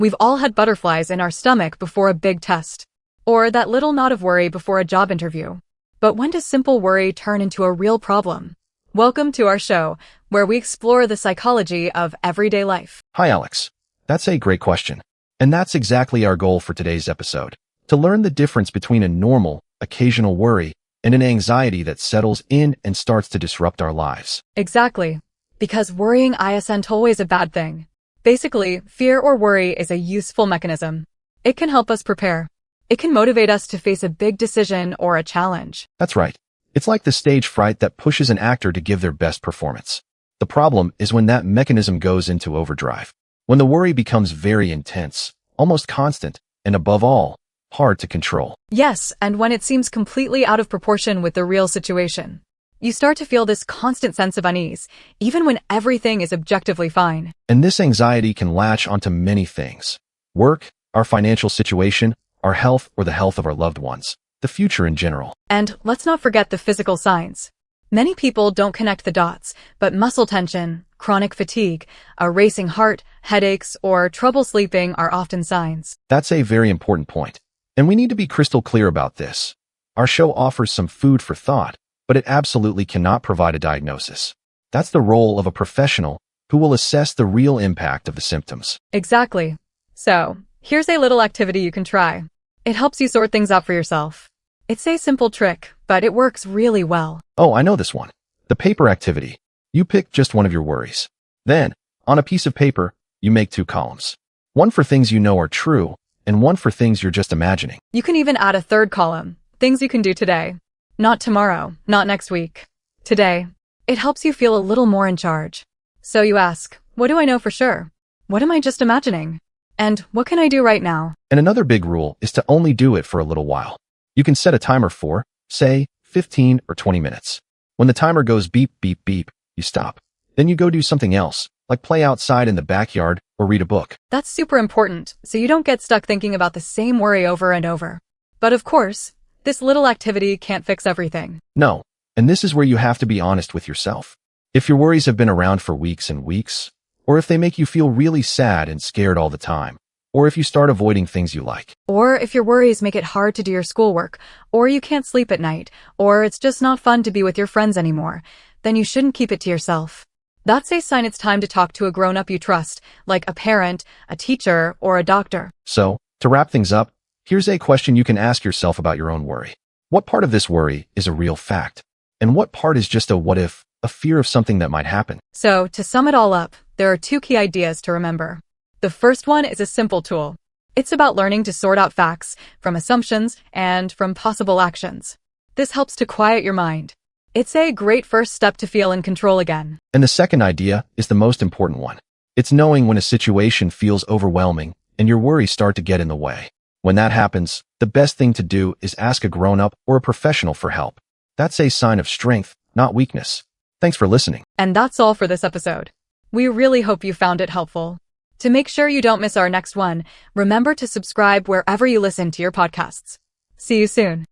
We've all had butterflies in our stomach before a big test, or that little knot of worry before a job interview. But when does simple worry turn into a real problem? Welcome to our show, where we explore the psychology of everyday life. Hi, Alex. That's a great question. And that's exactly our goal for today's episode. To learn the difference between a normal, occasional worry and an anxiety that settles in and starts to disrupt our lives. Exactly. Because worrying isn't always a bad thing. Basically, fear or worry is a useful mechanism. It can help us prepare. It can motivate us to face a big decision or a challenge. That's right. It's like the stage fright that pushes an actor to give their best performance. The problem is when that mechanism goes into overdrive. When the worry becomes very intense, almost constant, and above all, hard to control. Yes, and when it seems completely out of proportion with the real situation. You start to feel this constant sense of unease, even when everything is objectively fine. And this anxiety can latch onto many things. Work, our financial situation, our health or the health of our loved ones, the future in general. And let's not forget the physical signs. Many people don't connect the dots, but muscle tension, chronic fatigue, a racing heart, headaches, or trouble sleeping are often signs. That's a very important point. And we need to be crystal clear about this. Our show offers some food for thought, but it absolutely cannot provide a diagnosis. That's the role of a professional who will assess the real impact of the symptoms. Exactly. So, here's a little activity you can try. It helps you sort things out for yourself. It's a simple trick, but it works really well. Oh, I know this one. The paper activity. You pick just one of your worries. Then, on a piece of paper, you make 2 columns. One for things you know are true, and one for things you're just imagining. You can even add a third column, things you can do today. Not tomorrow, not next week. Today. It helps you feel a little more in charge. So you ask, what do I know for sure? What am I just imagining? And what can I do right now? And another big rule is to only do it for a little while. You can set a timer for, say, 15 or 20 minutes. When the timer goes beep, beep, beep, you stop. Then you go do something else, like play outside in the backyard or read a book. That's super important, so you don't get stuck thinking about the same worry over and over. But of course, this little activity can't fix everything. No, and this is where you have to be honest with yourself. If your worries have been around for weeks and weeks, or if they make you feel really sad and scared all the time, or if you start avoiding things you like. Or if your worries make it hard to do your schoolwork, or you can't sleep at night, or it's just not fun to be with your friends anymore, then you shouldn't keep it to yourself. That's a sign it's time to talk to a grown-up you trust, like a parent, a teacher, or a doctor. So, to wrap things up, here's a question you can ask yourself about your own worry. What part of this worry is a real fact? And what part is just a what if, a fear of something that might happen? So, to sum it all up, there are 2 key ideas to remember. The first one is a simple tool. It's about learning to sort out facts from assumptions and from possible actions. This helps to quiet your mind. It's a great first step to feel in control again. And the second idea is the most important one. It's knowing when a situation feels overwhelming and your worries start to get in the way. When that happens, the best thing to do is ask a grown-up or a professional for help. That's a sign of strength, not weakness. Thanks for listening. And that's all for this episode. We really hope you found it helpful. To make sure you don't miss our next one, remember to subscribe wherever you listen to your podcasts. See you soon.